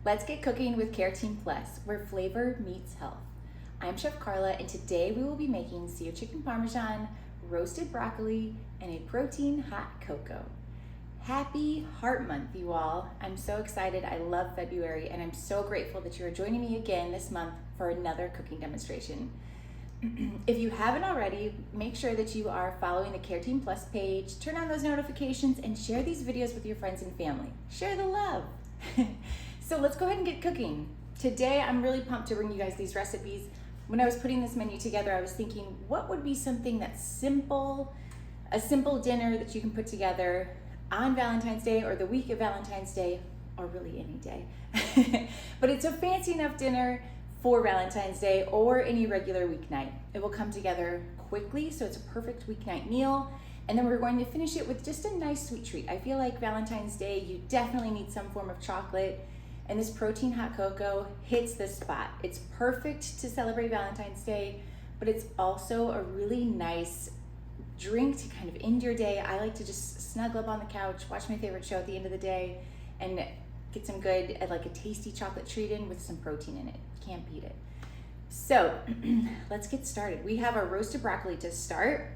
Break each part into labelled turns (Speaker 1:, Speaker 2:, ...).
Speaker 1: Let's get cooking with Care Team Plus, where flavor meets health. I'm Chef Karla, and today we will be making seared chicken parmesan, roasted broccoli, and a protein hot cocoa. Happy Heart Month, you all. I'm so excited. I love February, and I'm so grateful that you are joining me again this month for another cooking demonstration. If you haven't already, make sure that you are following the Care Team Plus page, turn on those notifications, and share these videos with your friends and family. Share the love. So let's go ahead and get cooking. Today, I'm really pumped to bring you guys these recipes. When I was putting this menu together, I was thinking, what would be something that's simple, a simple dinner that you can put together on Valentine's Day or the week of Valentine's Day, or really any day. But it's a fancy enough dinner for Valentine's Day or any regular weeknight. It will come together quickly, so it's a perfect weeknight meal. And then we're going to finish it with just a nice sweet treat. I feel like Valentine's Day, you definitely need some form of chocolate, and this protein hot cocoa hits the spot. It's perfect to celebrate Valentine's Day, but it's also a really nice drink to kind of end your day. I like to just snuggle up on the couch, watch my favorite show at the end of the day, and get some good, like a tasty chocolate treat in with some protein in it. Can't beat it. So let's get started. We have our roasted broccoli to start.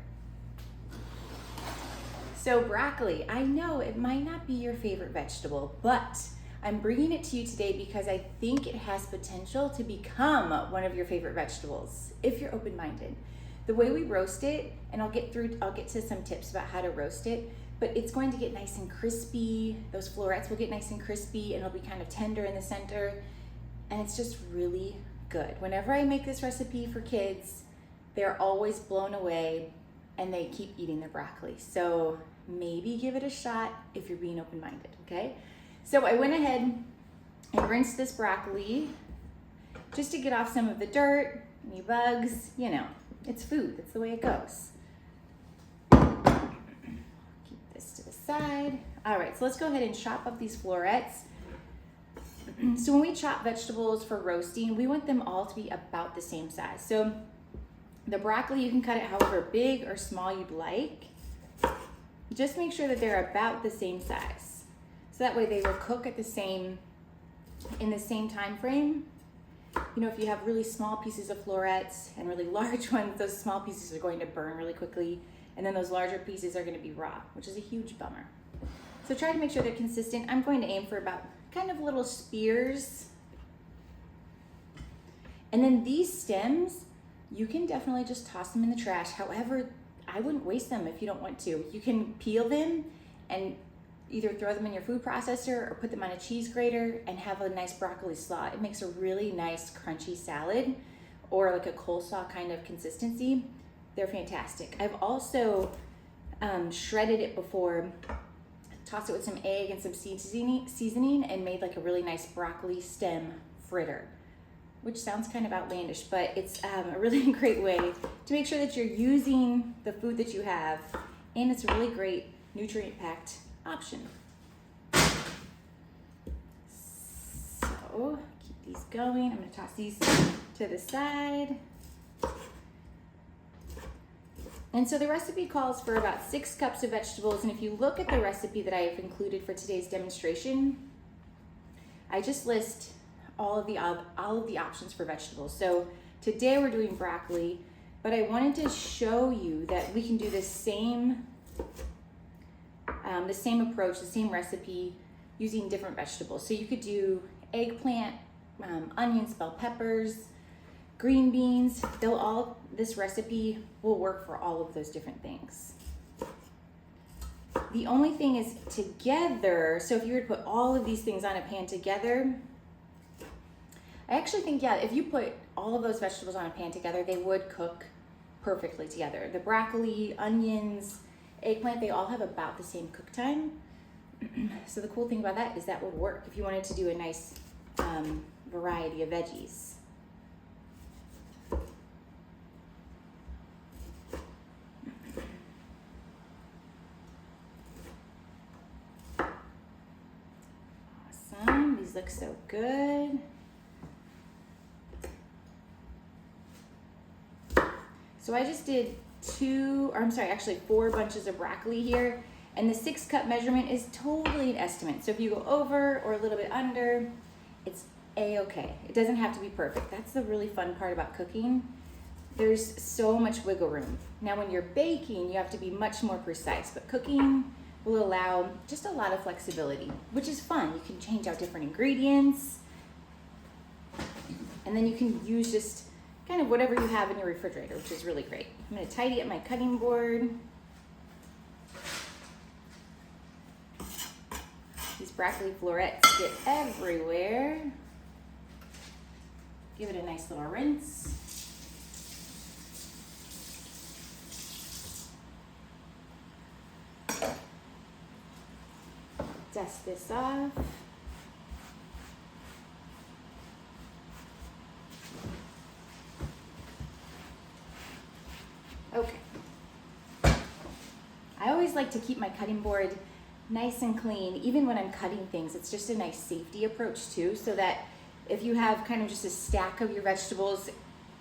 Speaker 1: So broccoli, I know it might not be your favorite vegetable, but I'm bringing it to you today because I think it has potential to become one of your favorite vegetables if you're open-minded. The way we roast it, and I'll get to some tips about how to roast it, but it's going to get nice and crispy. Those florets will get nice and crispy, and it'll be kind of tender in the center, and it's just really good. Whenever I make this recipe for kids, they're always blown away, and they keep eating their broccoli. So maybe give it a shot if you're being open-minded, okay? So I went ahead and rinsed this broccoli just to get off some of the dirt, any bugs, you know, it's food, that's the way it goes. Keep this to the side. All right, so let's go ahead and chop up these florets. So when we chop vegetables for roasting, we want them all to be about the same size. So the broccoli, you can cut it however big or small you'd like. Just make sure that they're about the same size. So that way they will cook at in the same time frame. You know, if you have really small pieces of florets and really large ones, those small pieces are going to burn really quickly, and then those larger pieces are going to be raw, which is a huge bummer. So try to make sure they're consistent. I'm going to aim for about kind of little spears. And then these stems, you can definitely just toss them in the trash. However, I wouldn't waste them if you don't want to. You can peel them and either throw them in your food processor or put them on a cheese grater and have a nice broccoli slaw. It makes a really nice crunchy salad or like a coleslaw kind of consistency. They're fantastic. I've also shredded it before, tossed it with some egg and some seasoning and made like a really nice broccoli stem fritter, which sounds kind of outlandish, but it's a really great way to make sure that you're using the food that you have, and it's a really great nutrient-packed option. So keep these going. I'm going to toss these to the side. And so the recipe calls for about 6 cups of vegetables, and if you look at the recipe that I have included for today's demonstration, I just list all of the options for vegetables. So today we're doing broccoli, but I wanted to show you that we can do the same approach, the same recipe using different vegetables. So you could do eggplant, onions, bell peppers, green beans. This recipe will work for all of those different things. The only thing is together, so if you were to put all of these things on a pan together, I actually think, yeah, if you put all of those vegetables on a pan together, they would cook perfectly together. The broccoli, onions, eggplant, they all have about the same cook time. So the cool thing about that is that would work if you wanted to do a nice variety of veggies. Awesome, these look so good. So I just did 4 bunches of broccoli here, and the 6 cup measurement is totally an estimate. So if you go over or a little bit under, It's a-okay. It doesn't have to be perfect. That's the really fun part about cooking. There's so much wiggle room. Now when you're baking, you have to be much more precise, but cooking will allow just a lot of flexibility, which is fun. You can change out different ingredients, and then you can use just kind of whatever you have in your refrigerator, which is really great. I'm gonna tidy up my cutting board. These broccoli florets get everywhere. Give it a nice little rinse. Dust this off. Okay. I always like to keep my cutting board nice and clean, even when I'm cutting things. It's just a nice safety approach too, so that if you have kind of just a stack of your vegetables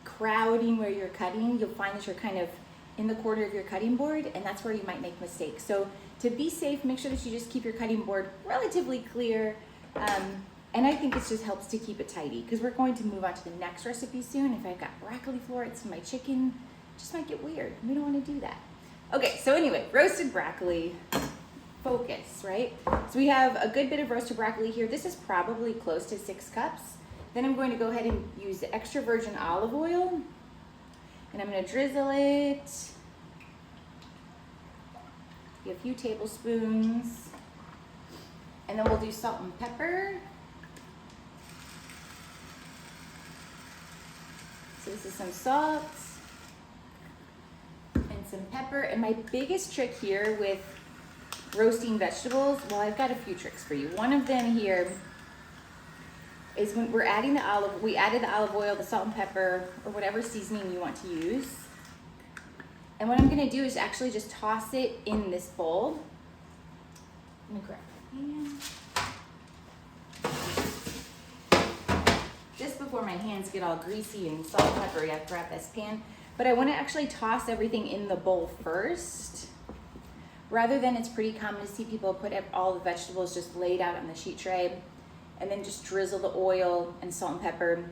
Speaker 1: crowding where you're cutting, you'll find that you're kind of in the corner of your cutting board, and that's where you might make mistakes. So to be safe, make sure that you just keep your cutting board relatively clear. And I think this just helps to keep it tidy, because we're going to move on to the next recipe soon. If I've got broccoli florets in my chicken, it just might get weird. We don't want to do that. Okay, so anyway, roasted broccoli, focus, right? So we have a good bit of roasted broccoli here. This is probably close to 6 cups. Then I'm going to go ahead and use the extra virgin olive oil, and I'm going to drizzle it. A few tablespoons, and then we'll do salt and pepper. So this is some salt and some pepper. And my biggest trick here with roasting vegetables, well, I've got a few tricks for you. One of them here is when we're adding we added the olive oil, the salt and pepper, or whatever seasoning you want to use. And what I'm gonna do is actually just toss it in this bowl. I'm gonna grab my pan. Just before my hands get all greasy and salt and peppery, I grab this pan. But I wanna actually toss everything in the bowl first. Rather than, it's pretty common to see people put all the vegetables just laid out on the sheet tray and then just drizzle the oil and salt and pepper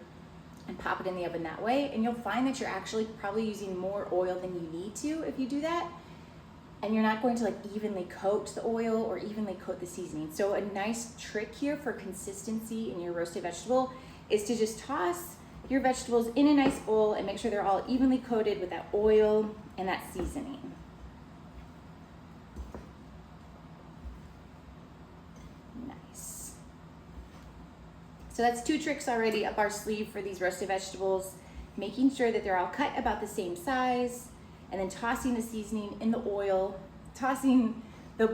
Speaker 1: and pop it in the oven that way. And you'll find that you're actually probably using more oil than you need to if you do that. And you're not going to like evenly coat the oil or evenly coat the seasoning. So a nice trick here for consistency in your roasted vegetable is to just toss your vegetables in a nice bowl and make sure they're all evenly coated with that oil and that seasoning. So that's 2 tricks already up our sleeve for these roasted vegetables. Making sure that they're all cut about the same size, and then tossing the seasoning in the oil, tossing the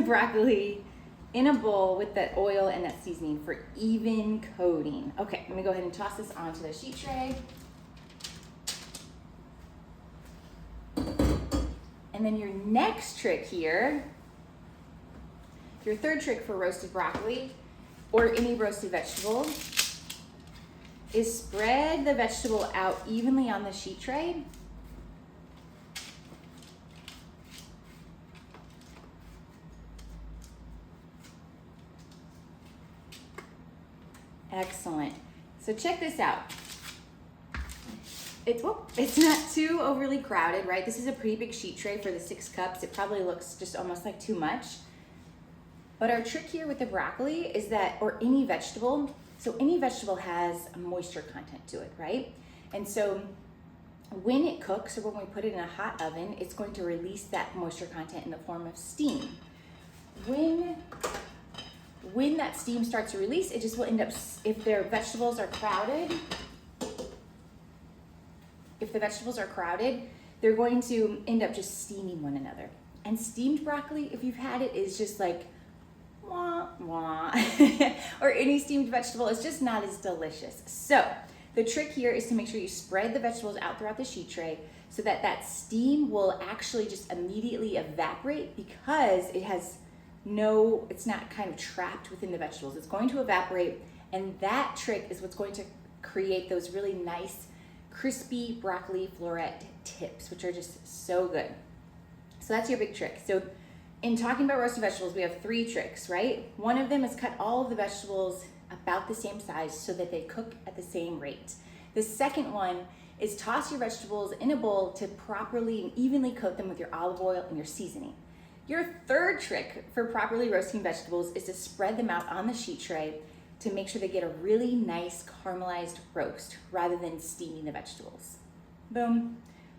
Speaker 1: broccoli in a bowl with that oil and that seasoning for even coating. Okay, I'm gonna go ahead and toss this onto the sheet tray. And then your next trick here, your third trick for roasted broccoli, or any roasted vegetable, is spread the vegetable out evenly on the sheet tray. Excellent. So check this out. It's not too overly crowded, right? This is a pretty big sheet tray for the 6 cups. It probably looks just almost like too much. But our trick here with the broccoli is that, or any vegetable, so any vegetable has a moisture content to it, right? And so when it cooks, or when we put it in a hot oven, it's going to release that moisture content in the form of steam. When that steam starts to release, it just will end up, if the vegetables are crowded, they're going to end up just steaming one another. And steamed broccoli, if you've had it, is just like, wah, wah. Or any steamed vegetable is just not as delicious. So the trick here is to make sure you spread the vegetables out throughout the sheet tray so that that steam will actually just immediately evaporate, because it's not kind of trapped within the vegetables. It's going to evaporate, and that trick is what's going to create those really nice crispy broccoli floret tips, which are just so good. So that's your big trick. So in talking about roasted vegetables, we have 3 tricks, right? One of them is cut all of the vegetables about the same size so that they cook at the same rate. The second one is toss your vegetables in a bowl to properly and evenly coat them with your olive oil and your seasoning. Your third trick for properly roasting vegetables is to spread them out on the sheet tray to make sure they get a really nice caramelized roast rather than steaming the vegetables. Boom.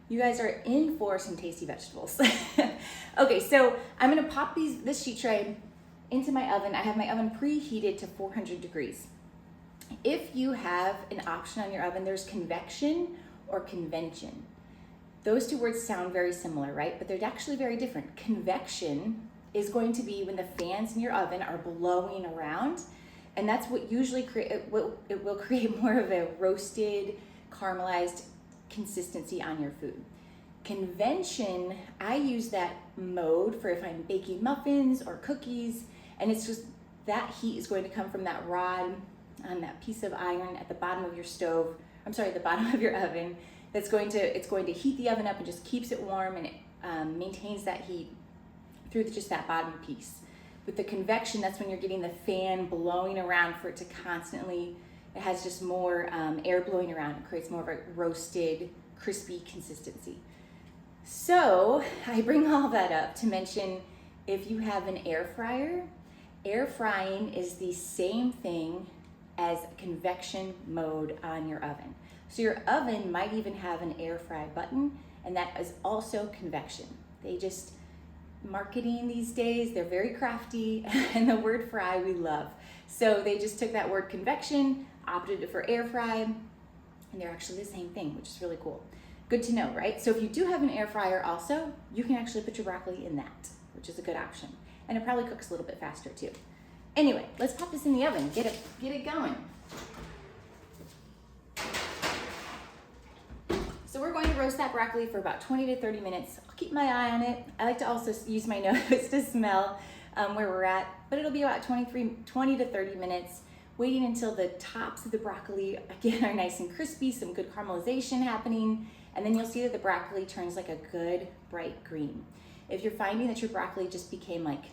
Speaker 1: You guys are in for some tasty vegetables. Okay, so I'm gonna pop this sheet tray into my oven. I have my oven preheated to 400 degrees. If you have an option on your oven, there's convection or convention. Those two words sound very similar, right? But they're actually very different. Convection is going to be when the fans in your oven are blowing around, and that's what usually it will create more of a roasted, caramelized consistency on your food. Convention, I use that mode for if I'm baking muffins or cookies, and it's just that heat is going to come from that rod on that piece of iron at the bottom of your stove, the bottom of your oven, it's going to heat the oven up and just keeps it warm, and it maintains that heat through just that bottom piece. With the convection, that's when you're getting the fan blowing around for it to constantly, it has just more air blowing around. It creates more of a roasted, crispy consistency. So I bring all that up to mention, if you have an air fryer, air frying is the same thing as convection mode on your oven. So your oven might even have an air fry button, and that is also convection. They just, marketing these days, they're very crafty, and the word fry we love. So they just took that word convection, opted it for air fry, and they're actually the same thing, which is really cool. Good to know, right? So if you do have an air fryer also, you can actually put your broccoli in that, which is a good option. And it probably cooks a little bit faster too. Anyway, let's pop this in the oven, get it going. So we're going to roast that broccoli for about 20 to 30 minutes. I'll keep my eye on it. I like to also use my nose to smell where we're at, but it'll be about 20 to 30 minutes, waiting until the tops of the broccoli, again, are nice and crispy, some good caramelization happening, and then you'll see that the broccoli turns like a good bright green. If you're finding that your broccoli just became like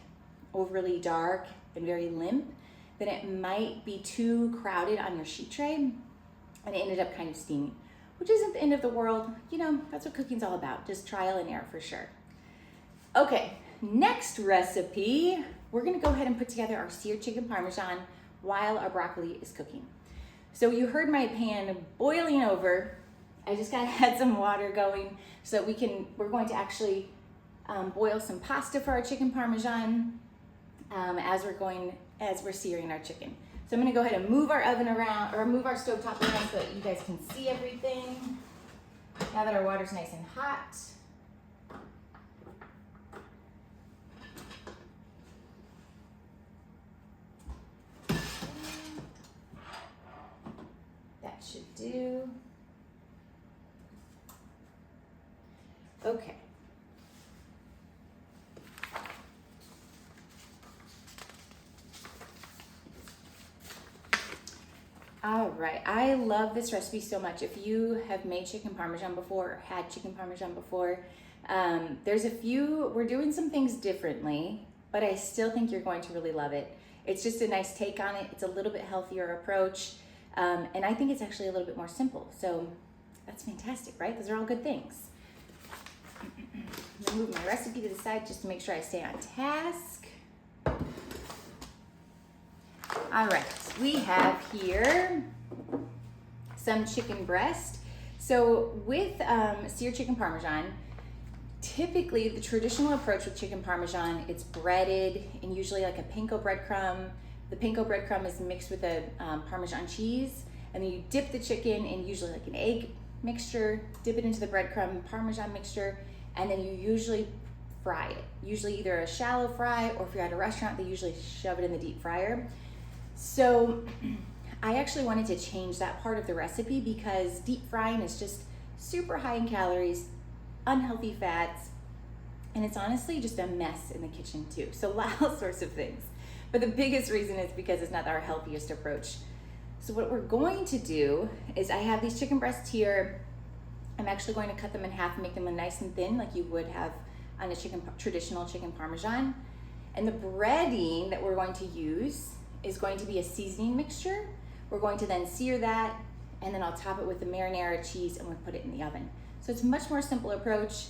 Speaker 1: overly dark and very limp, then it might be too crowded on your sheet tray, and it ended up kind of steaming, which isn't the end of the world. You know, that's what cooking's all about, just trial and error for sure. Okay, next recipe, we're gonna go ahead and put together our seared chicken Parmesan while our broccoli is cooking. So you heard my pan boiling over. I just gotta add some water going so that we're going to actually boil some pasta for our chicken Parmesan as we're searing our chicken. So I'm gonna go ahead and move our oven around, or move our stovetop around so that you guys can see everything. Now that our water's nice and hot. That should do. Okay. All right, I love this recipe so much. If you have made chicken Parmesan before or had chicken Parmesan before, there's a few, we're doing some things differently, but I still think you're going to really love it. It's just a nice take on it. It's a little bit healthier approach, and I think it's actually a little bit more simple. So that's fantastic, right? Those are all good things. I'm gonna move my recipe to the side just to make sure I stay on task. All right, we have here some chicken breast. So with seared chicken Parmesan, typically the traditional approach with chicken Parmesan, it's breaded in usually like a panko breadcrumb. The panko breadcrumb is mixed with a Parmesan cheese, and then you dip the chicken in usually like an egg mixture, dip it into the breadcrumb Parmesan mixture, and then you usually fry it. Usually either a shallow fry, or if you're at a restaurant, they usually shove it in the deep fryer. So I actually wanted to change that part of the recipe because deep frying is just super high in calories, unhealthy fats, and it's honestly just a mess in the kitchen too. So all sorts of things. But the biggest reason is because it's not our healthiest approach. So what we're going to do is, I have these chicken breasts here. I'm actually going to cut them in half and make them nice and thin like you would have on a traditional chicken Parmesan. And the breading that we're going to use is going to be a seasoning mixture. We're going to then sear that, and then I'll top it with the marinara cheese and we'll put it in the oven. So it's a much more simple approach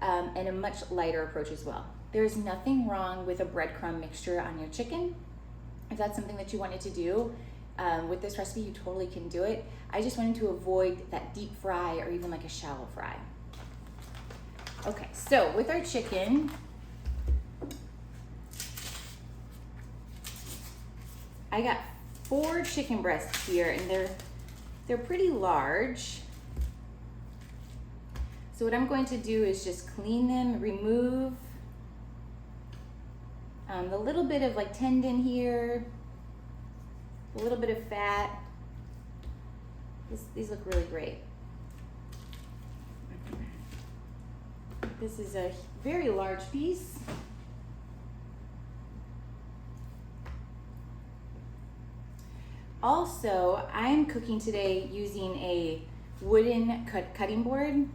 Speaker 1: and a much lighter approach as well. There's nothing wrong with a breadcrumb mixture on your chicken. If that's something that you wanted to do with this recipe, you totally can do it. I just wanted to avoid that deep fry or even like a shallow fry. Okay, so with our chicken, I got 4 chicken breasts here, and they're pretty large. So what I'm going to do is just clean them, remove the little bit of like tendon here, a little bit of fat. These look really great. This is a very large piece. Also, I'm cooking today using a wooden cutting board.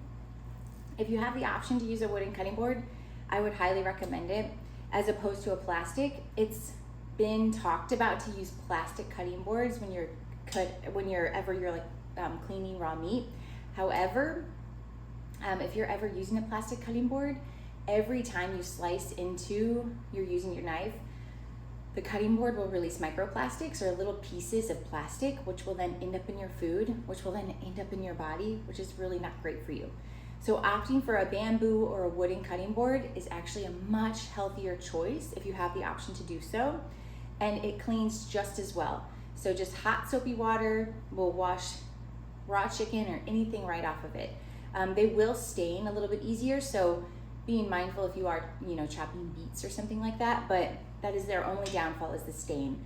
Speaker 1: If you have the option to use a wooden cutting board, I would highly recommend it as opposed to a plastic. It's been talked about to use plastic cutting boards when you're cleaning raw meat. However, if you're ever using a plastic cutting board, every time you slice into, you're using your knife, the cutting board will release microplastics or little pieces of plastic, which will then end up in your food, which will then end up in your body, which is really not great for you. So opting for a bamboo or a wooden cutting board is actually a much healthier choice if you have the option to do so, and it cleans just as well. So just hot soapy water will wash raw chicken or anything right off of it. They will stain a little bit easier, so being mindful if you are, chopping beets or something like that, but that is their only downfall, is the stain.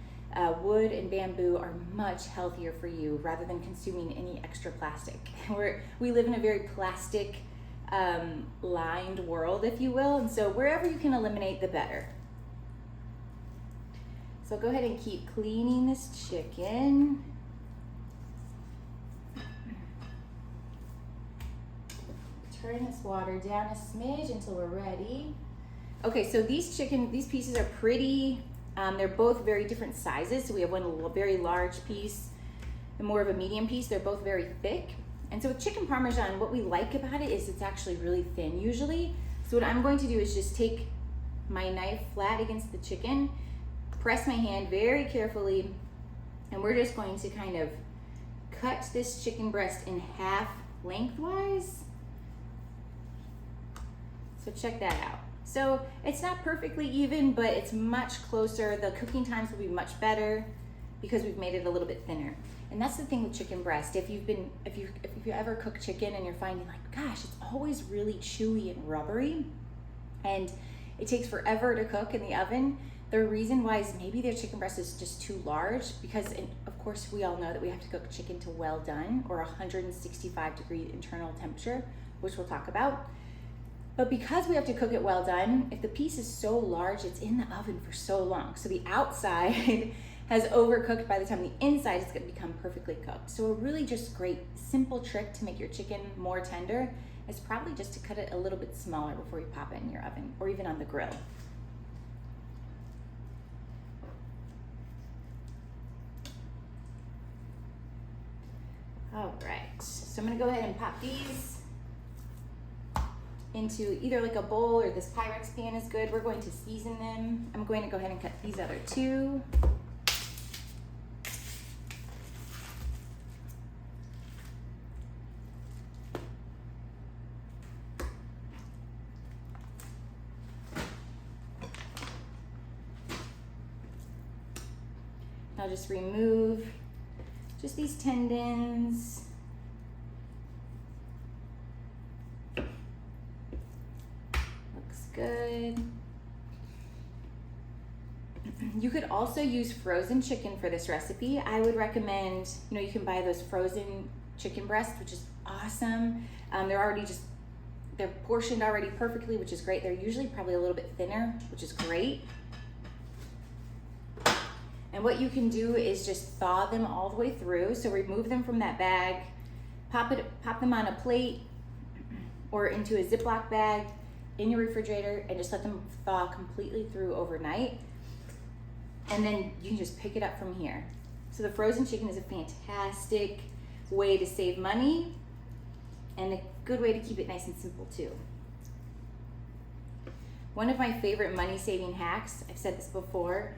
Speaker 1: Wood and bamboo are much healthier for you rather than consuming any extra plastic. We live in a very plastic lined world, if you will, and so wherever you can eliminate, the better. So go ahead and keep cleaning this chicken. Turn this water down a smidge until we're ready. Okay, so these pieces are pretty, they're both very different sizes. So we have one very large piece and more of a medium piece. They're both very thick. And so with chicken Parmesan, what we like about it is it's actually really thin usually. So what I'm going to do is just take my knife flat against the chicken, press my hand very carefully, and we're just going to kind of cut this chicken breast in half lengthwise. So check that out. So it's not perfectly even, but it's much closer. The cooking times will be much better because we've made it a little bit thinner. And that's the thing with chicken breast. If you ever cook chicken and you're finding like, gosh, it's always really chewy and rubbery, and it takes forever to cook in the oven, the reason why is maybe their chicken breast is just too large, because of course we all know that we have to cook chicken to well done, or 165-degree internal temperature, which we'll talk about. But because we have to cook it well done, if the piece is so large, it's in the oven for so long. So the outside has overcooked by the time the inside is going to become perfectly cooked. So a really just great simple trick to make your chicken more tender is probably just to cut it a little bit smaller before you pop it in your oven or even on the grill. All right, so I'm going to go ahead and pop these into either like a bowl, or this Pyrex pan is good. We're going to season them. I'm going to go ahead and cut these other two. I'll just remove just these tendons. Good. You could also use frozen chicken for this recipe. I would recommend, you can buy those frozen chicken breasts, which is awesome. They're portioned already perfectly, which is great. They're usually probably a little bit thinner, which is great. And what you can do is just thaw them all the way through. So remove them from that bag, pop them on a plate or into a Ziploc bag in your refrigerator, and just let them thaw completely through overnight. and then you can just pick it up from here. So the frozen chicken is a fantastic way to save money and a good way to keep it nice and simple too. One of my favorite money-saving hacks, I've said this before,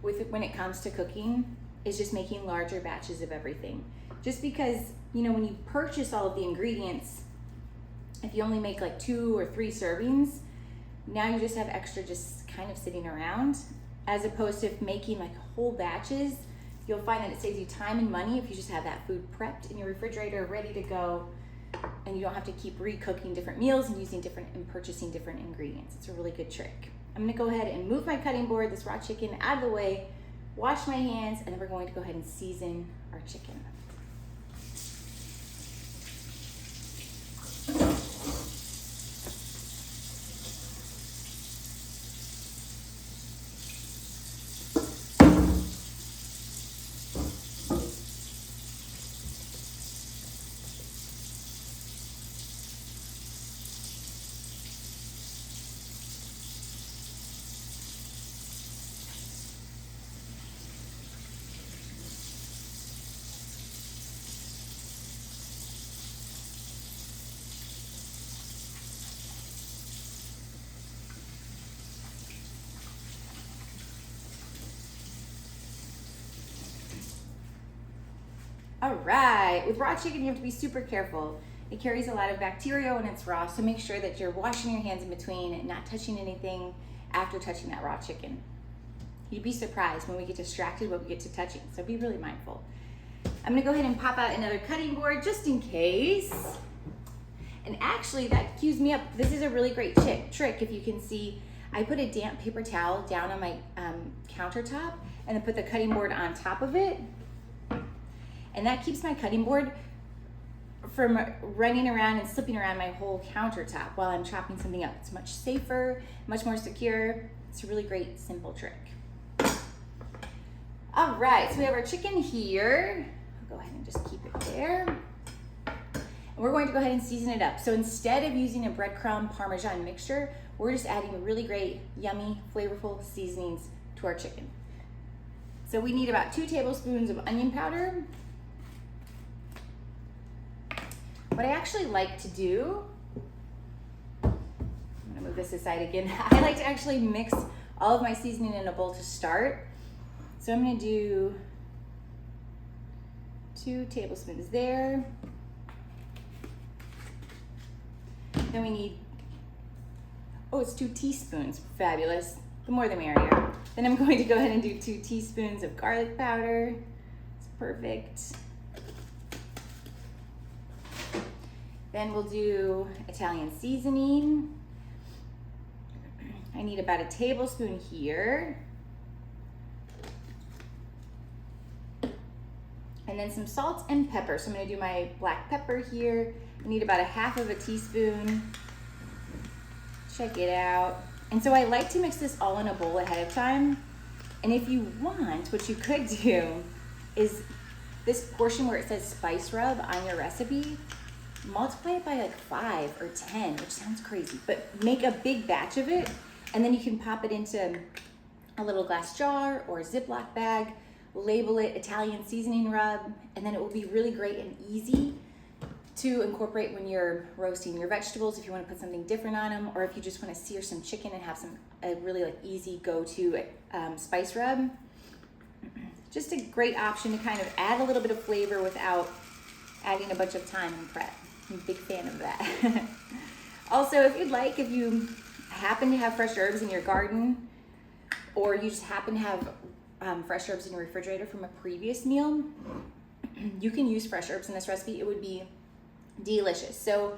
Speaker 1: when it comes to cooking, is just making larger batches of everything. Just because, you know, when you purchase all of the ingredients, if you only make like 2 or 3 servings, now you just have extra just kind of sitting around, as opposed to making like whole batches. You'll find that it saves you time and money if you just have that food prepped in your refrigerator, ready to go, and you don't have to keep recooking different meals and using different and purchasing different ingredients. It's a really good trick. I'm gonna go ahead and move my cutting board, this raw chicken, out of the way, wash my hands, and then we're going to go ahead and season our chicken. All right, with raw chicken, you have to be super careful. It carries a lot of bacteria when it's raw, so make sure that you're washing your hands in between and not touching anything after touching that raw chicken. You'd be surprised when we get distracted what we get to touching, so be really mindful. I'm gonna go ahead and pop out another cutting board just in case. And actually, that cues me up. This is a really great trick. If you can see, I put a damp paper towel down on my countertop and then put the cutting board on top of it. And that keeps my cutting board from running around and slipping around my whole countertop while I'm chopping something up. It's much safer, much more secure. It's a really great, simple trick. All right, so we have our chicken here. I'll go ahead and just keep it there. And we're going to go ahead and season it up. So instead of using a breadcrumb Parmesan mixture, we're just adding really great, yummy, flavorful seasonings to our chicken. So we need about 2 tablespoons of onion powder. What I actually like to do, I'm gonna move this aside again. I like to actually mix all of my seasoning in a bowl to start. So I'm gonna do 2 tablespoons there. Then we need, it's 2 teaspoons, fabulous. The more the merrier. Then I'm going to go ahead and do 2 teaspoons of garlic powder. It's perfect. Then we'll do Italian seasoning. I need about a tablespoon here. And then some salt and pepper. So I'm gonna do my black pepper here. I need about a half of a teaspoon. Check it out. And so I like to mix this all in a bowl ahead of time. And if you want, what you could do is this portion where it says spice rub on your recipe, multiply it by like 5 or 10, which sounds crazy, but make a big batch of it, and then you can pop it into a little glass jar or a Ziploc bag, label it Italian seasoning rub, and then it will be really great and easy to incorporate when you're roasting your vegetables, if you want to put something different on them, or if you just want to sear some chicken and have a really like easy go-to spice rub. Just a great option to kind of add a little bit of flavor without adding a bunch of time and prep. I'm a big fan of that. Also, if you happen to have fresh herbs in your garden, or you just happen to have fresh herbs in your refrigerator from a previous meal, you can use fresh herbs in this recipe. It would be delicious. So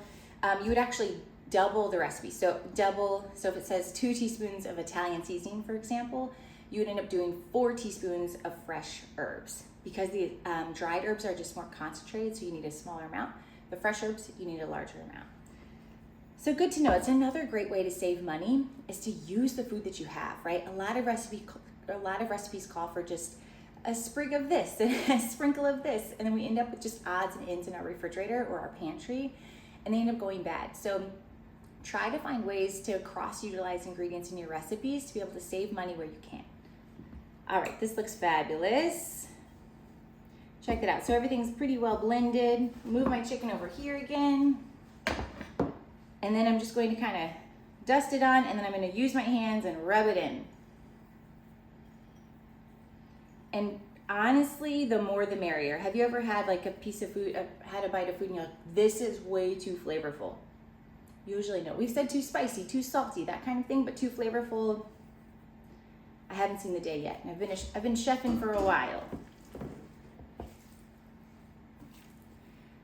Speaker 1: you would actually double the recipe. So if it says 2 teaspoons of Italian seasoning, for example, you would end up doing 4 teaspoons of fresh herbs, because the dried herbs are just more concentrated, so you need a smaller amount. The fresh herbs, you need a larger amount. So good to know. It's another great way to save money is to use the food that you have, right? A lot of recipes call for just a sprig of this and a sprinkle of this, and then we end up with just odds and ends in our refrigerator or our pantry, and they end up going bad. So try to find ways to cross-utilize ingredients in your recipes to be able to save money where you can. All right, this looks fabulous. Check it out. So everything's pretty well blended. Move my chicken over here again. And then I'm just going to kind of dust it on, and then I'm going to use my hands and rub it in. And honestly, the more the merrier. Have you ever had like a piece of food, had a bite of food and you're like, this is way too flavorful? Usually no. We've said too spicy, too salty, that kind of thing, but too flavorful, I haven't seen the day yet. And I've been chefing for a while.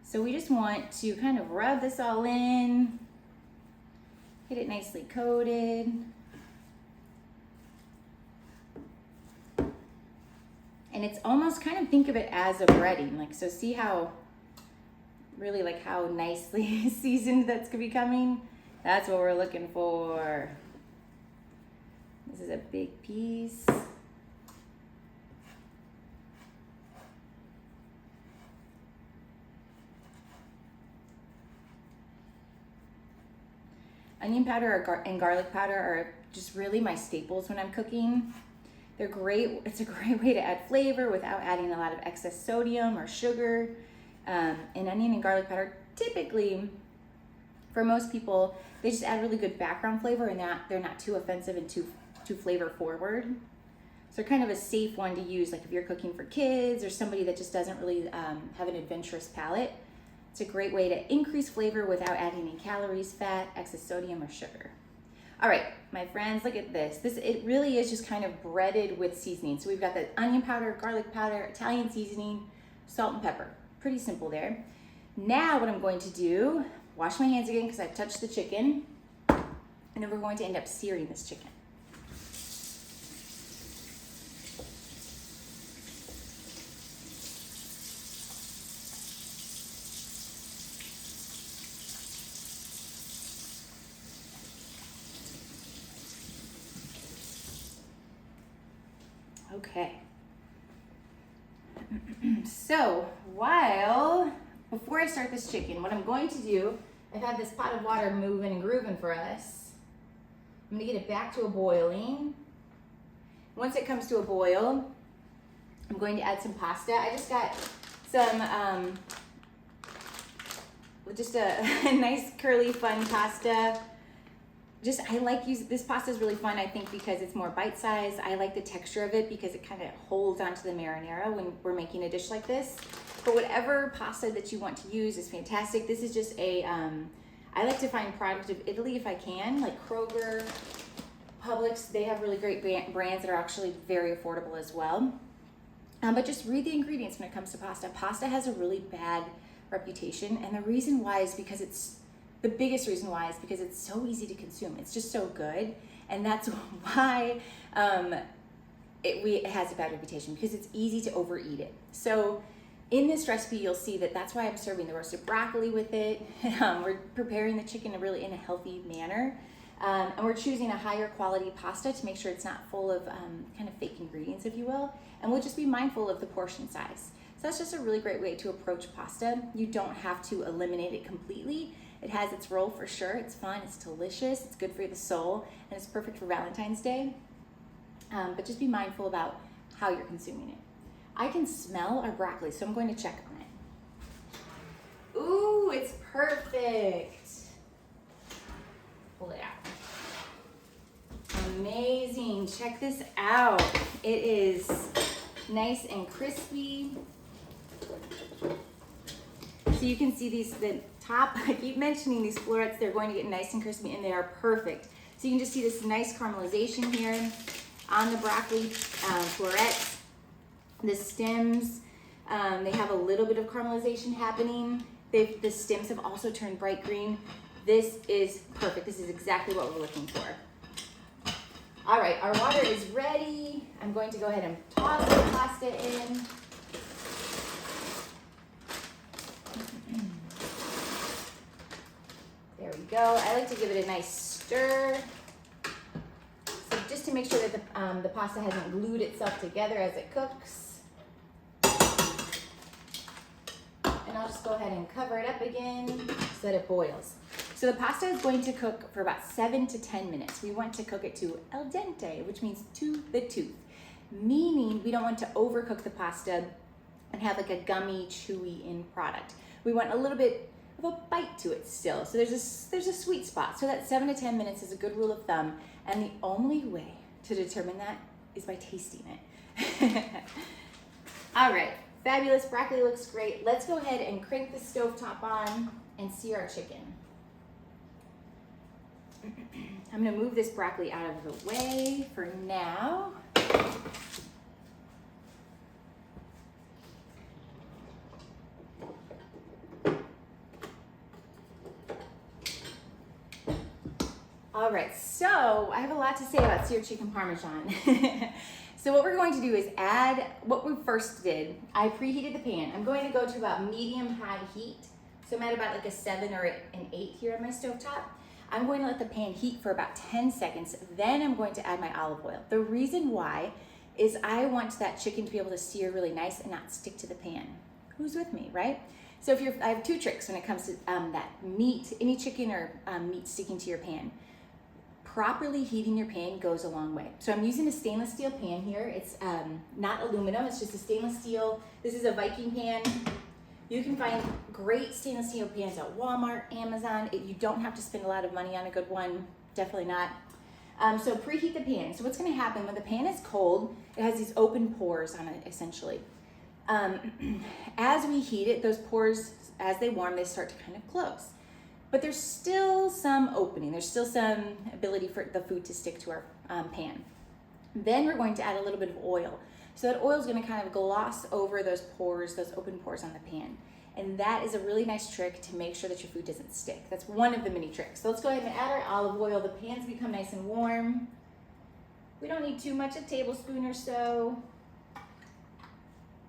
Speaker 1: So we just want to kind of rub this all in, get it nicely coated. And it's almost kind of think of it as a breading. Like, so see how, really like how nicely seasoned that's becoming? That's what we're looking for. This is a big piece. Onion powder and garlic powder are just really my staples when I'm cooking. They're great. It's a great way to add flavor without adding a lot of excess sodium or sugar. And onion and garlic powder, typically, for most people, they just add really good background flavor, and they're not too offensive and too flavor forward. So they're kind of a safe one to use, like if you're cooking for kids or somebody that just doesn't really have an adventurous palate. It's a great way to increase flavor without adding any calories, fat, excess sodium, or sugar. All right, my friends, look at this. It really is just kind of breaded with seasoning. So we've got the onion powder, garlic powder, Italian seasoning, salt and pepper. Pretty simple there. Now what I'm going to do, wash my hands again because I've touched the chicken, and then we're going to end up searing this chicken. Okay. So before I start this chicken, what I'm going to do, I've had this pot of water moving and grooving for us. I'm gonna get it back to a boiling. Once it comes to a boil, I'm going to add some pasta. I just got some, just a nice curly fun pasta. I like this pasta is really fun, I think, because it's more bite-sized. I like the texture of it because it kind of holds onto the marinara when we're making a dish like this. But whatever pasta that you want to use is fantastic. This is just I like to find product of Italy if I can, like Kroger, Publix. They have really great brands that are actually very affordable as well. But just read the ingredients when it comes to pasta. Pasta has a really bad reputation, and the reason why is because the biggest reason why is because it's so easy to consume. It's just so good. And that's why it has a bad reputation, because it's easy to overeat it. So in this recipe, you'll see that's why I'm serving the roasted broccoli with it. We're preparing the chicken really in a healthy manner. And we're choosing a higher quality pasta to make sure it's not full of kind of fake ingredients, if you will. And we'll just be mindful of the portion size. So that's just a really great way to approach pasta. You don't have to eliminate it completely. It has its role for sure. It's fun, it's delicious, it's good for the soul, and it's perfect for Valentine's Day. But just be mindful about how you're consuming it. I can smell our broccoli, so I'm going to check on it. Ooh, it's perfect. Pull it out. Amazing, check this out. It is nice and crispy. So you can see the top, I keep mentioning these florets, they're going to get nice and crispy, and they are perfect. So you can just see this nice caramelization here on the broccoli florets. The stems, they have a little bit of caramelization happening. The stems have also turned bright green. This is perfect. This is exactly what we're looking for. All right, our water is ready. I'm going to go ahead and toss the pasta in. There we go. I like to give it a nice stir. So just to make sure that the pasta hasn't glued itself together as it cooks. And I'll just go ahead and cover it up again so that it boils. So the pasta is going to cook for about 7 to 10 minutes. We want to cook it to al dente, which means to the tooth. meaning we don't want to overcook the pasta and have like a gummy, chewy end product. We want a little bit of a bite to it still. So there's a sweet spot. So that 7 to 10 minutes is a good rule of thumb. And the only way to determine that is by tasting it. All right, fabulous. Broccoli looks great. Let's go ahead and crank the stovetop on and sear our chicken. I'm gonna move this broccoli out of the way for now. All right, so I have a lot to say about seared chicken Parmesan. So what we're going to do is add what we first did. I preheated the pan. I'm going to go to about medium-high heat. So I'm at about like a 7 or an 8 here on my stovetop. I'm going to let the pan heat for about 10 seconds. Then I'm going to add my olive oil. The reason why is I want that chicken to be able to sear really nice and not stick to the pan. Who's with me, right? So I have 2 tricks when it comes to that meat, any chicken or meat sticking to your pan. Properly heating your pan goes a long way. So I'm using a stainless steel pan here. It's not aluminum, it's just a stainless steel. This is a Viking pan. You can find great stainless steel pans at Walmart, Amazon. You don't have to spend a lot of money on a good one, definitely not. So preheat the pan. So what's gonna happen when the pan is cold, it has these open pores on it essentially. As we heat it, those pores, as they warm, they start to kind of close. But there's still some opening. There's still some ability for the food to stick to our pan. Then we're going to add a little bit of oil. So that oil is going to kind of gloss over those pores, those open pores on the pan. And that is a really nice trick to make sure that your food doesn't stick. That's one of the many tricks. So let's go ahead and add our olive oil. The pan's become nice and warm. We don't need too much, a tablespoon or so.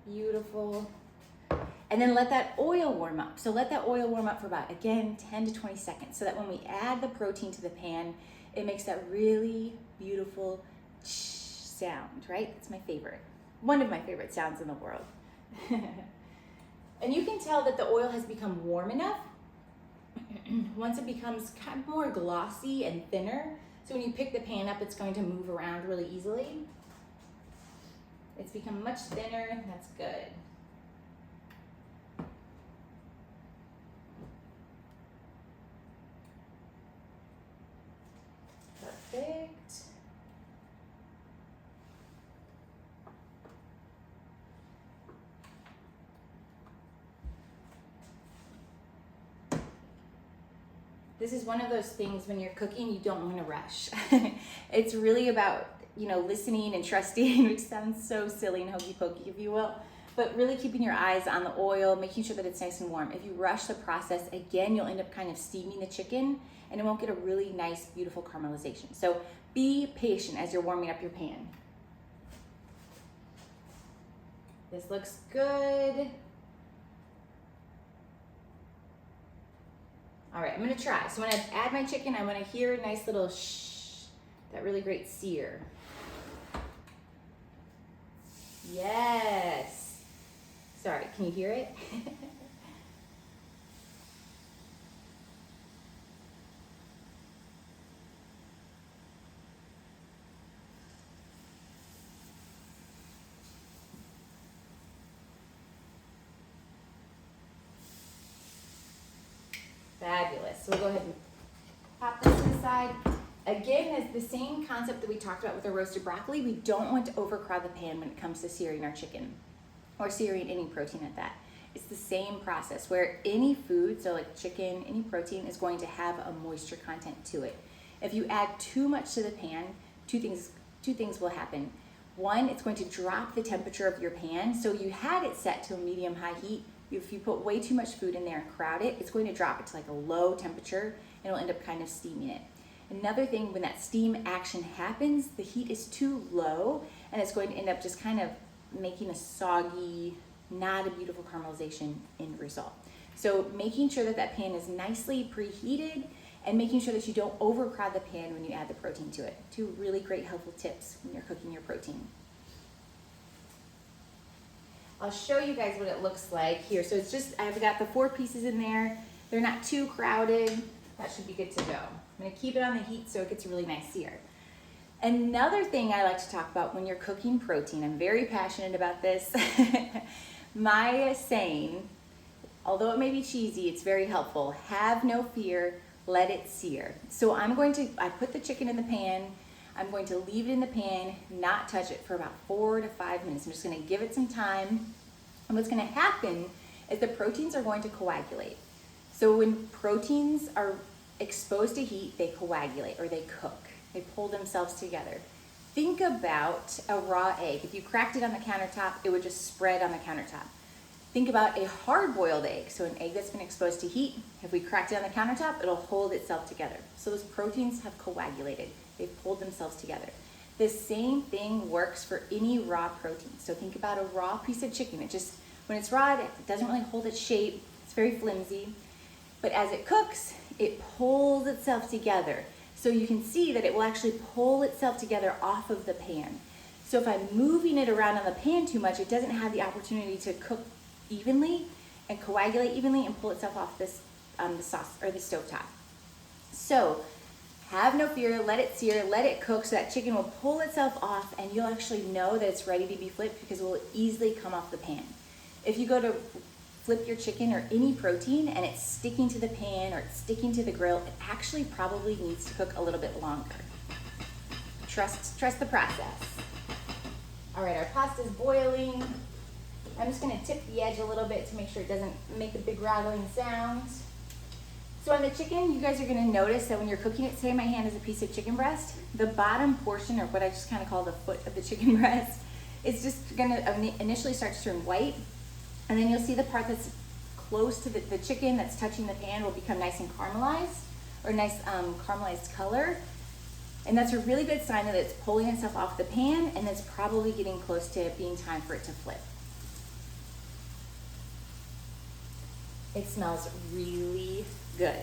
Speaker 1: Beautiful. And then let that oil warm up. So let that oil warm up for about, again, 10 to 20 seconds so that when we add the protein to the pan, it makes that really beautiful sound, right? It's my favorite. One of my favorite sounds in the world. And you can tell that the oil has become warm enough once it becomes kind of more glossy and thinner. So when you pick the pan up, it's going to move around really easily. It's become much thinner, that's good. Perfect. This is one of those things when you're cooking, you don't want to rush. It's really about, listening and trusting, which sounds so silly and hokey pokey, if you will, but really keeping your eyes on the oil, making sure that it's nice and warm. If you rush the process, again, you'll end up kind of steaming the chicken and it won't get a really nice, beautiful caramelization. So be patient as you're warming up your pan. This looks good. All right, I'm gonna try. So when I add my chicken, I wanna hear a nice little shh, that really great sear. Yes. Sorry, can you hear it? Fabulous. So we'll go ahead and pop this to the side. Again, it's the same concept that we talked about with the roasted broccoli. We don't want to overcrowd the pan when it comes to searing our chicken or searing any protein at that. It's the same process where any food, so like chicken, any protein is going to have a moisture content to it. If you add too much to the pan, two things will happen. One, it's going to drop the temperature of your pan. So you had it set to a medium-high heat. If you put way too much food in there and crowd it, it's going to drop it to like a low temperature and it'll end up kind of steaming it. Another thing, when that steam action happens, the heat is too low and it's going to end up just kind of making a soggy, not a beautiful caramelization end result. So making sure that that pan is nicely preheated and making sure that you don't overcrowd the pan when you add the protein to it. 2 really great helpful tips when you're cooking your protein. I'll show you guys what it looks like here. So it's just, I've got the 4 pieces in there. They're not too crowded. That should be good to go. I'm gonna keep it on the heat so it gets a really nice sear. Another thing I like to talk about when you're cooking protein, I'm very passionate about this. My saying, although it may be cheesy, it's very helpful. Have no fear, let it sear. So I put the chicken in the pan. I'm going to leave it in the pan, not touch it for about 4 to 5 minutes. I'm just gonna give it some time. And what's gonna happen is the proteins are going to coagulate. So when proteins are exposed to heat, they coagulate or they cook. They pull themselves together. Think about a raw egg. If you cracked it on the countertop, it would just spread on the countertop. Think about a hard-boiled egg. So an egg that's been exposed to heat, if we cracked it on the countertop, it'll hold itself together. So those proteins have coagulated. They've pulled themselves together. The same thing works for any raw protein. So think about a raw piece of chicken. When it's raw, it doesn't really hold its shape. It's very flimsy. But as it cooks, it pulls itself together. So you can see that it will actually pull itself together off of the pan. So if I'm moving it around on the pan too much, it doesn't have the opportunity to cook evenly and coagulate evenly and pull itself off the sauce or the stovetop. So have no fear, let it sear, let it cook so that chicken will pull itself off and you'll actually know that it's ready to be flipped because it will easily come off the pan. If you go to flip your chicken or any protein and it's sticking to the pan or it's sticking to the grill, it actually probably needs to cook a little bit longer. Trust the process. All right, our pasta's boiling. I'm just gonna tip the edge a little bit to make sure it doesn't make a big rattling sound. So on the chicken, you guys are gonna notice that when you're cooking it, say my hand is a piece of chicken breast, the bottom portion, or what I just kind of call the foot of the chicken breast, is just gonna initially start to turn white. And then you'll see the part that's close to the chicken that's touching the pan will become nice and caramelized, or nice caramelized color. And that's a really good sign that it's pulling itself off the pan and it's probably getting close to being time for it to flip. It smells really good.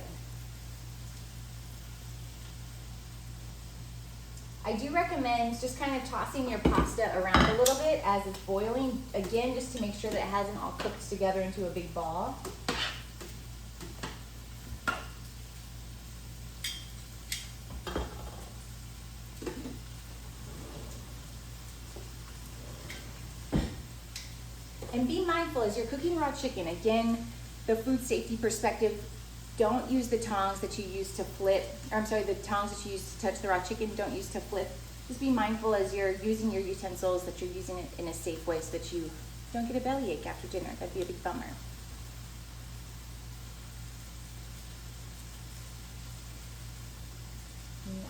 Speaker 1: I do recommend just kind of tossing your pasta around a little bit as it's boiling, again, just to make sure that it hasn't all cooked together into a big ball. And be mindful as you're cooking raw chicken, again, the food safety perspective, don't use the tongs that you use to flip, or I'm sorry, the tongs that you use to touch the raw chicken, don't use to flip. Just be mindful as you're using your utensils that you're using it in a safe way so that you don't get a bellyache after dinner. That'd be a big bummer. Nice.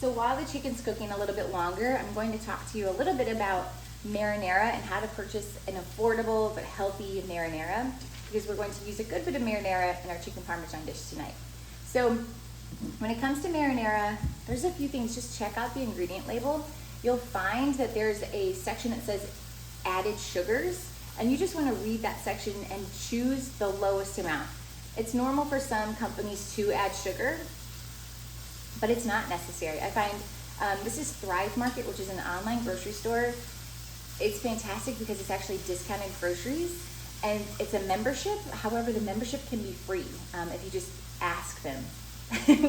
Speaker 1: So while the chicken's cooking a little bit longer, I'm going to talk to you a little bit about marinara and how to purchase an affordable but healthy marinara, because we're going to use a good bit of marinara in our chicken parmesan dish tonight. So when it comes to marinara, there's a few things. Just check out the ingredient label. You'll find that there's a section that says added sugars, and you just want to read that section and choose the lowest amount. It's normal for some companies to add sugar, but it's not necessary. I find this is Thrive Market, which is an online grocery store. It's fantastic because it's actually discounted groceries and it's a membership. However, the membership can be free if you just ask them,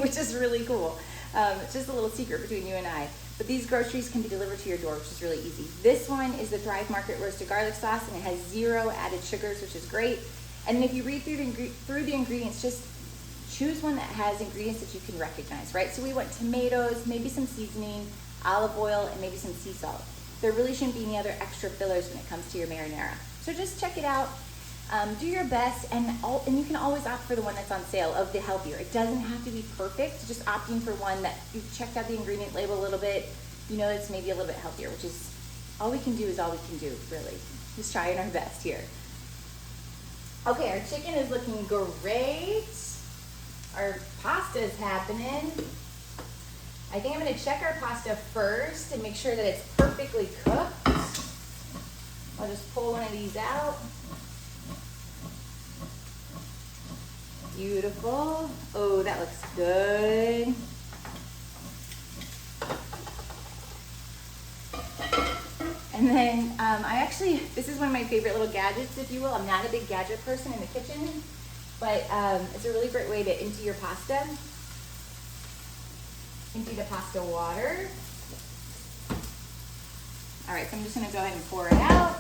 Speaker 1: which is really cool. It's just a little secret between you and I. But these groceries can be delivered to your door, which is really easy. This one is the Thrive Market roasted garlic sauce, and it has 0 added sugars, which is great. And then if you read through the ingredients, just choose one that has ingredients that you can recognize, right? So we want tomatoes, maybe some seasoning, olive oil, and maybe some sea salt. There really shouldn't be any other extra fillers when it comes to your marinara. So just check it out, do your best, and you can always opt for the one that's on sale of the healthier. It doesn't have to be perfect, just opting for one that you've checked out the ingredient label a little bit, you know it's maybe a little bit healthier, which is all we can do, really. Just trying our best here. Okay, our chicken is looking great. Our pasta is happening. I think I'm gonna check our pasta first and make sure that it's perfectly cooked. I'll just pull one of these out. Beautiful. Oh, that looks good. And then this is one of my favorite little gadgets, if you will. I'm not a big gadget person in the kitchen, but it's a really great way to empty your pasta. Empty the pasta water. All right, so I'm just gonna go ahead and pour it out.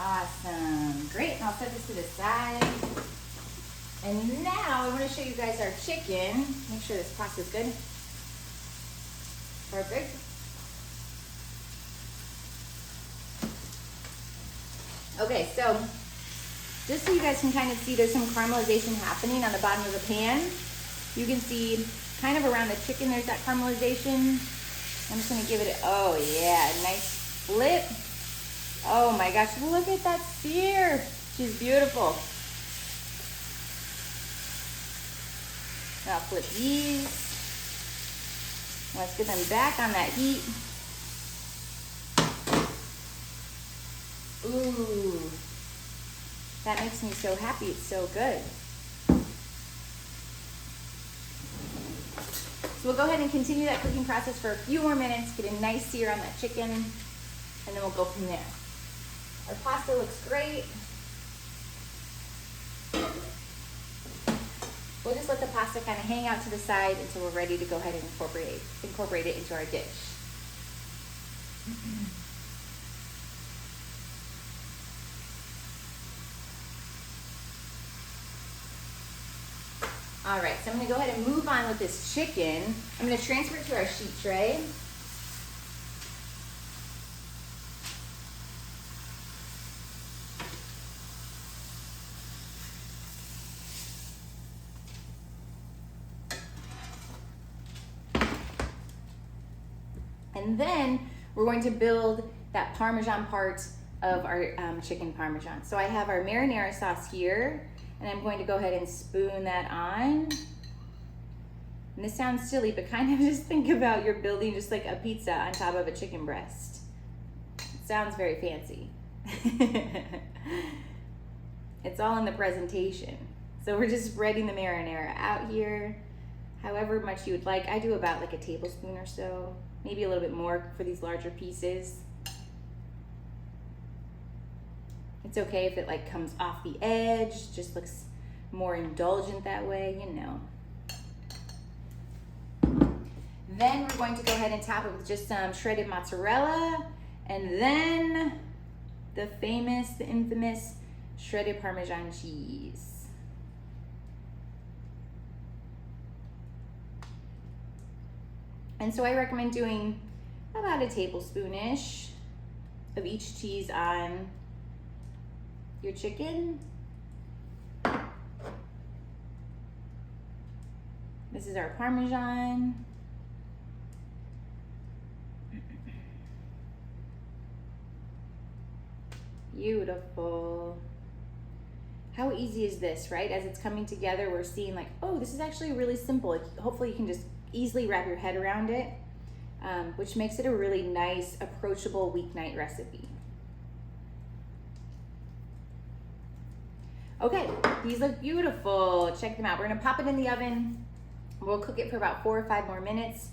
Speaker 1: Awesome, great. I'll set this to the side. And now I want to show you guys our chicken. Make sure this pasta's good. Perfect. Okay, so just so you guys can kind of see, there's some caramelization happening on the bottom of the pan. You can see kind of around the chicken, there's that caramelization. I'm just gonna give it, oh yeah, a nice flip. Oh my gosh, look at that sear. She's beautiful. Now I'll flip these. Let's get them back on that heat. Ooh, that makes me so happy. It's so good. So we'll go ahead and continue that cooking process for a few more minutes, get a nice sear on that chicken, and then we'll go from there. Our pasta looks great. We'll just let the pasta kind of hang out to the side until we're ready to go ahead and incorporate it into our dish. All right, so I'm gonna go ahead and move on with this chicken. I'm gonna transfer it to our sheet tray. And then we're going to build that Parmesan part of our chicken Parmesan. So I have our marinara sauce here, and I'm going to go ahead and spoon that on. And this sounds silly, but kind of just think about you're building just like a pizza on top of a chicken breast. It sounds very fancy. It's all in the presentation. So we're just spreading the marinara out here, however much you would like. I do about like a tablespoon or so, maybe a little bit more for these larger pieces. It's okay if it like comes off the edge, just looks more indulgent that way, you know. Then we're going to go ahead and top it with just some shredded mozzarella, and then the famous, the infamous shredded Parmesan cheese. And so I recommend doing about a tablespoon-ish of each cheese on your chicken. This is our Parmesan. Beautiful. How easy is this, right? As it's coming together, we're seeing like, oh, this is actually really simple. Hopefully you can just easily wrap your head around it, which makes it a really nice, approachable weeknight recipe. Okay, these look beautiful. Check them out. We're gonna pop it in the oven. We'll cook it for about 4 or 5 more minutes.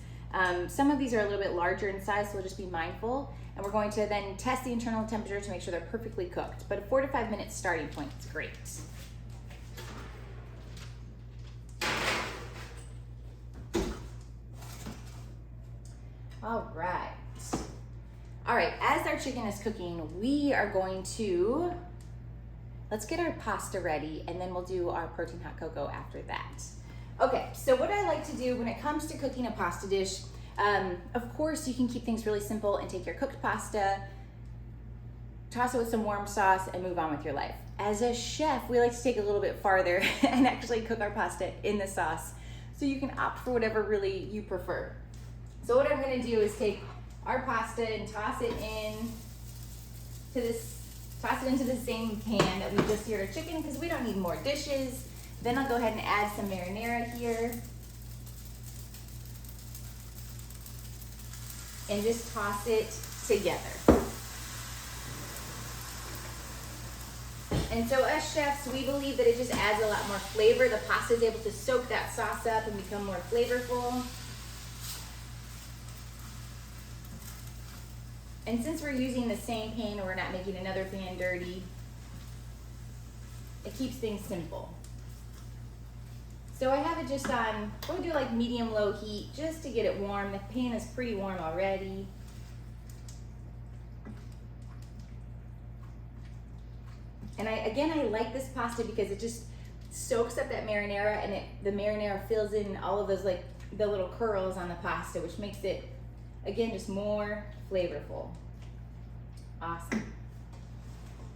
Speaker 1: Some of these are a little bit larger in size, so we'll just be mindful. And we're going to then test the internal temperature to make sure they're perfectly cooked. But a 4 to 5 minute starting point is great. All right. All right, as our chicken is cooking, we are going to, let's get our pasta ready, and then we'll do our protein hot cocoa after that. Okay, so what I like to do when it comes to cooking a pasta dish, of course you can keep things really simple and take your cooked pasta, toss it with some warm sauce, and move on with your life. As a chef, we like to take it a little bit farther and actually cook our pasta in the sauce. So you can opt for whatever really you prefer. So what I'm gonna do is take our pasta and toss it into the same pan that we just seared our chicken, because we don't need more dishes. Then I'll go ahead and add some marinara here. And just toss it together. And so as chefs, we believe that it just adds a lot more flavor. The pasta is able to soak that sauce up and become more flavorful. And since we're using the same pan and we're not making another pan dirty, it keeps things simple. So I have it just on, we'll do like medium-low heat just to get it warm. The pan is pretty warm already. And I like this pasta because it just soaks up that marinara, and the marinara fills in all of those, like the little curls on the pasta, which makes it, again, just more flavorful. Awesome.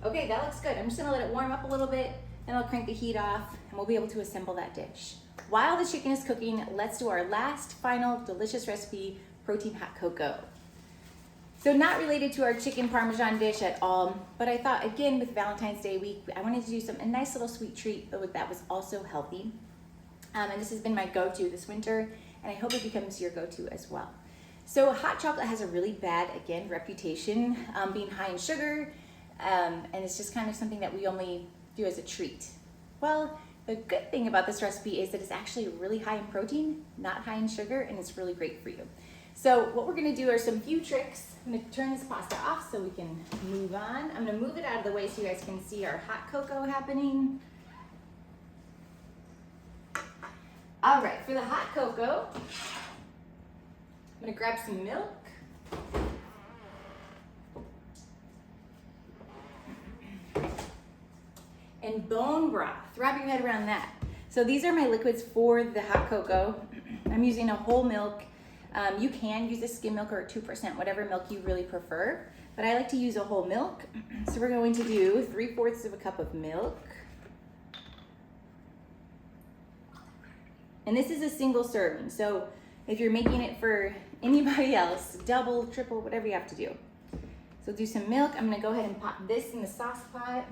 Speaker 1: Okay, that looks good. I'm just gonna let it warm up a little bit, then I'll crank the heat off, and we'll be able to assemble that dish. While the chicken is cooking, let's do our last, final, delicious recipe, protein hot cocoa. So not related to our chicken Parmesan dish at all, but I thought, again, with Valentine's Day week, I wanted to do a nice little sweet treat, but that was also healthy. And this has been my go-to this winter, and I hope it becomes your go-to as well. So hot chocolate has a really bad, again, reputation being high in sugar, and it's just kind of something that we only do as a treat. Well, the good thing about this recipe is that it's actually really high in protein, not high in sugar, and it's really great for you. So what we're gonna do are some few tricks. I'm gonna turn this pasta off so we can move on. I'm gonna move it out of the way so you guys can see our hot cocoa happening. All right, for the hot cocoa, I'm gonna grab some milk. And bone broth. Wrap your head around that. So these are my liquids for the hot cocoa. I'm using a whole milk. You can use a skim milk or a 2%, whatever milk you really prefer, but I like to use a whole milk. So we're going to do 3/4 of a cup of milk. And this is a single serving, so if you're making it for anybody else, double, triple, whatever you have to do. So do some milk. I'm gonna go ahead and pop this in the sauce pot.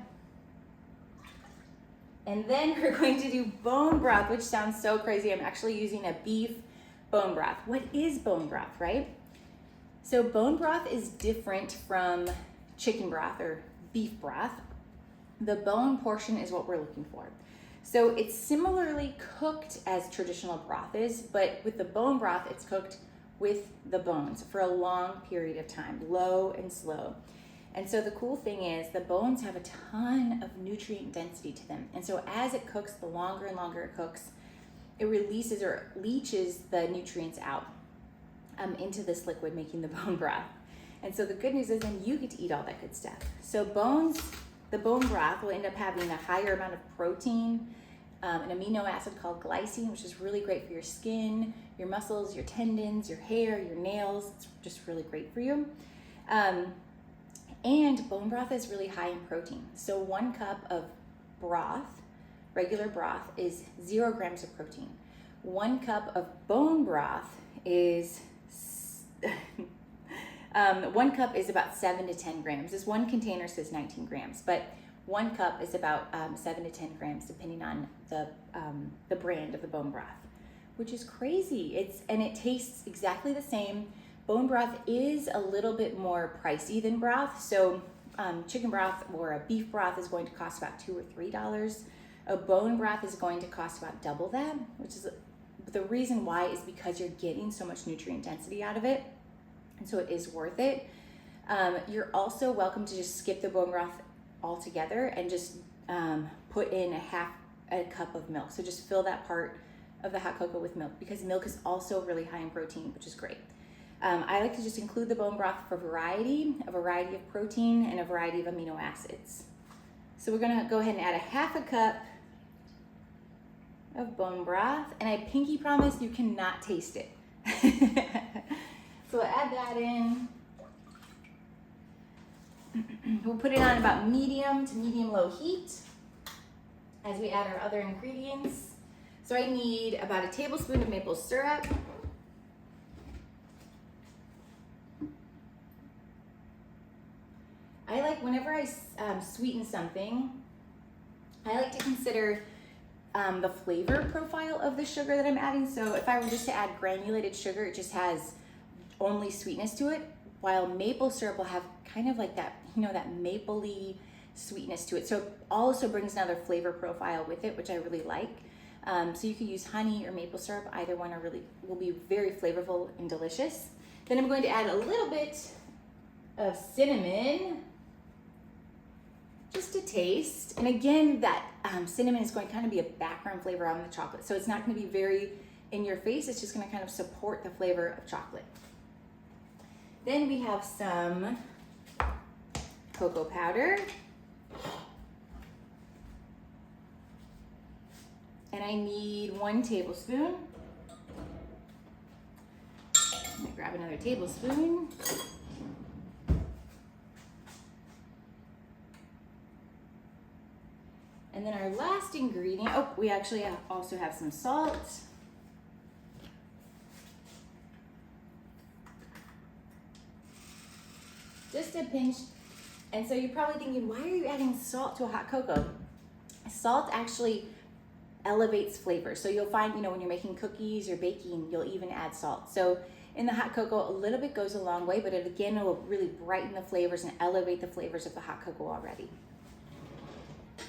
Speaker 1: And then we're going to do bone broth, which sounds so crazy. I'm actually using a beef bone broth. What is bone broth, right? So bone broth is different from chicken broth or beef broth. The bone portion is what we're looking for. So it's similarly cooked as traditional broth is, but with the bone broth, it's cooked with the bones for a long period of time, low and slow. And so the cool thing is the bones have a ton of nutrient density to them. And so as it cooks, the longer and longer it cooks, it releases or leaches the nutrients out into this liquid, making the bone broth. And so the good news is then you get to eat all that good stuff. So the bone broth will end up having a higher amount of protein, an amino acid called glycine, which is really great for your skin, your muscles, your tendons, your hair, your nails. It's just really great for you. And bone broth is really high in protein. So 1 cup of broth, regular broth, is 0 grams of protein. 1 cup of bone broth is 1 cup is about 7 to 10 grams. This one container says 19 grams, but 1 cup is about 7 to 10 grams, depending on the brand of the bone broth, which is crazy. It tastes exactly the same. Bone broth is a little bit more pricey than broth. So chicken broth or a beef broth is going to cost about $2 or $3. A bone broth is going to cost about double that, which is the reason why is because you're getting so much nutrient density out of it. And so it is worth it. You're also welcome to just skip the bone broth altogether and just put in a cup of milk. So just fill that part of the hot cocoa with milk, because milk is also really high in protein, which is great. I like to just include the bone broth for a variety of protein and a variety of amino acids. So we're gonna go ahead and add a 1/2 cup of bone broth, and I pinky promise you cannot taste it. So we'll add that in. We'll put it on about medium to medium-low heat as we add our other ingredients. So I need about a tablespoon of maple syrup. I like, whenever I sweeten something, I like to consider the flavor profile of the sugar that I'm adding. So if I were just to add granulated sugar, it just has only sweetness to it, while maple syrup will have kind of like that, you know, that mapley sweetness to it. So it also brings another flavor profile with it, which I really like. So you could use honey or maple syrup. Either one will be very flavorful and delicious. Then I'm going to add a little bit of cinnamon, just to taste. And again, that cinnamon is going to kind of be a background flavor on the chocolate. So it's not going to be very in your face. It's just going to kind of support the flavor of chocolate. Then we have some cocoa powder. And I need 1 tablespoon. I'm gonna grab another tablespoon. And then our last ingredient, oh, we actually also have some salt. Just a pinch. And so you're probably thinking, why are you adding salt to a hot cocoa? Salt actually elevates flavor. So you'll find, you know, when you're making cookies or baking, you'll even add salt. So in the hot cocoa, a little bit goes a long way, but it will really brighten the flavors and elevate the flavors of the hot cocoa already.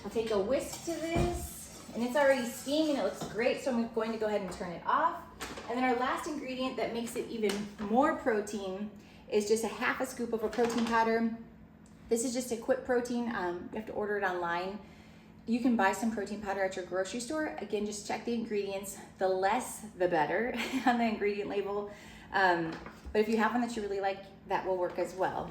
Speaker 1: I'll take a whisk to this, and it's already steaming. It looks great, so I'm going to go ahead and turn it off. And then our last ingredient that makes it even more protein is just a half a scoop of a protein powder. This is just a quick protein. You have to order it online. You can buy some protein powder at your grocery store. Again, just check the ingredients. The less, the better on the ingredient label. But if you have one that you really like, that will work as well.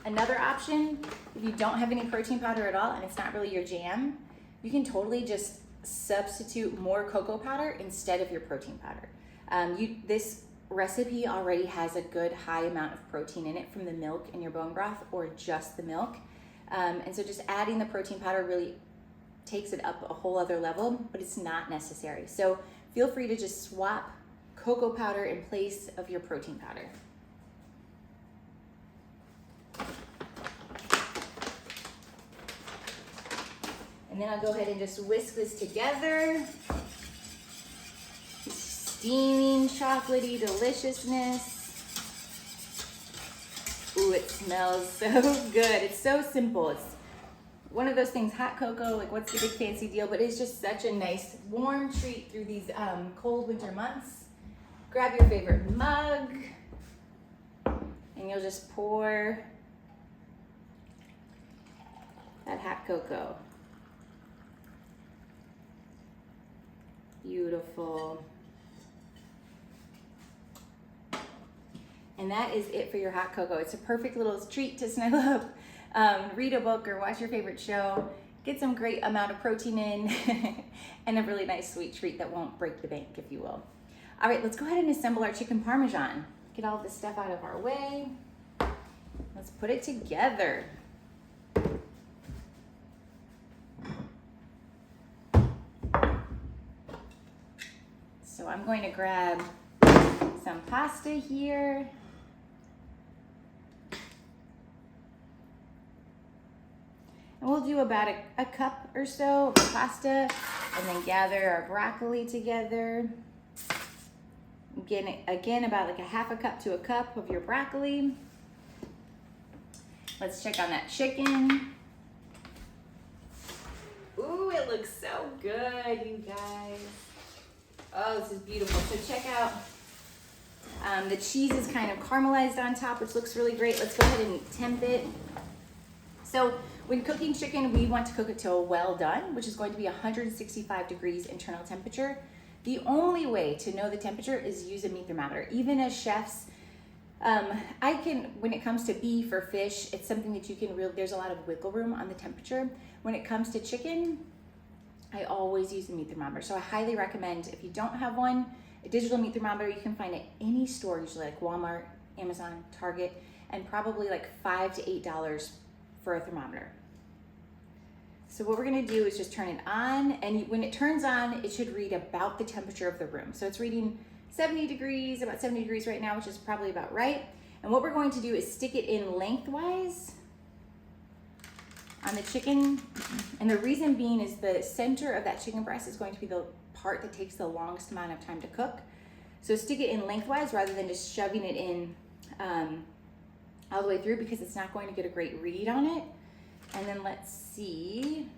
Speaker 1: Another option, if you don't have any protein powder at all and it's not really your jam, you can totally just substitute more cocoa powder instead of your protein powder. This recipe already has a good high amount of protein in it from the milk in your bone broth or just the milk. And so just adding the protein powder really takes it up a whole other level, but it's not necessary. So feel free to just swap cocoa powder in place of your protein powder. And then I'll go ahead and just whisk this together. Steaming, chocolatey deliciousness. Ooh, it smells so good. It's so simple. It's one of those things, hot cocoa, like what's the big fancy deal? But it's just such a nice warm treat through these cold winter months. Grab your favorite mug and you'll just pour that hot cocoa. Beautiful. And that is it for your hot cocoa. It's a perfect little treat to snuggle up, read a book or watch your favorite show, get some great amount of protein in, and a really nice sweet treat that won't break the bank, if you will. All right, let's go ahead and assemble our chicken Parmesan. Get all this stuff out of our way. Let's put it together. So I'm going to grab some pasta here. And we'll do about a cup or so of pasta and then gather our broccoli together. Again, about like a half a cup to a cup of your broccoli. Let's check on that chicken. Ooh, it looks so good, you guys. Oh, this is beautiful. So check out, the cheese is kind of caramelized on top, which looks really great. Let's go ahead and temp it. So when cooking chicken, we want to cook it till well done, which is going to be 165 degrees internal temperature. The only way to know the temperature is use a meat thermometer. Even as chefs, when it comes to beef or fish, it's something that you can there's a lot of wiggle room on the temperature. When it comes to chicken, I always use a meat thermometer. So I highly recommend, if you don't have one, a digital meat thermometer you can find at any store, usually like Walmart, Amazon, Target, and probably like $5 to $8 for a thermometer. So what we're gonna do is just turn it on, and when it turns on, it should read about the temperature of the room. So it's reading 70 degrees, about 70 degrees right now, which is probably about right. And what we're going to do is stick it in lengthwise on the chicken. And the reason being is the center of that chicken breast is going to be the part that takes the longest amount of time to cook. So stick it in lengthwise rather than just shoving it in all the way through, because it's not going to get a great read on it. And then let's see.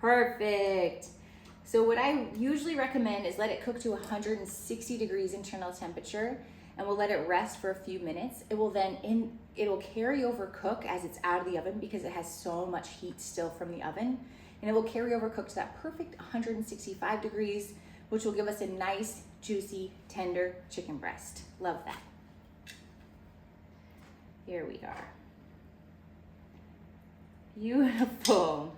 Speaker 1: Perfect. So what I usually recommend is let it cook to 160 degrees internal temperature, and we'll let it rest for a few minutes. It will then it'll carry over cook as it's out of the oven because it has so much heat still from the oven. And it will carry over cook to that perfect 165 degrees, which will give us a nice, juicy, tender chicken breast. Love that. Here we are. Beautiful.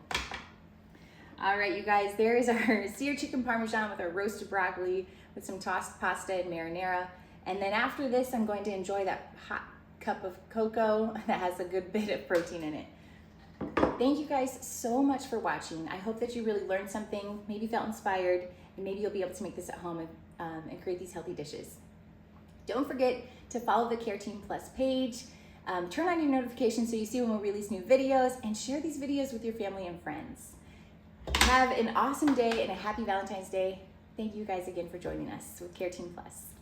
Speaker 1: All right, you guys, there is our seared chicken Parmesan with our roasted broccoli with some tossed pasta and marinara. And then after this, I'm going to enjoy that hot cup of cocoa that has a good bit of protein in it. Thank you guys so much for watching. I hope that you really learned something, maybe felt inspired, and maybe you'll be able to make this at home and create these healthy dishes. Don't forget to follow the Care Team Plus page. Turn on your notifications so you see when we release new videos, and share these videos with your family and friends. Have an awesome day and a happy Valentine's Day. Thank you guys again for joining us with Care Team Plus.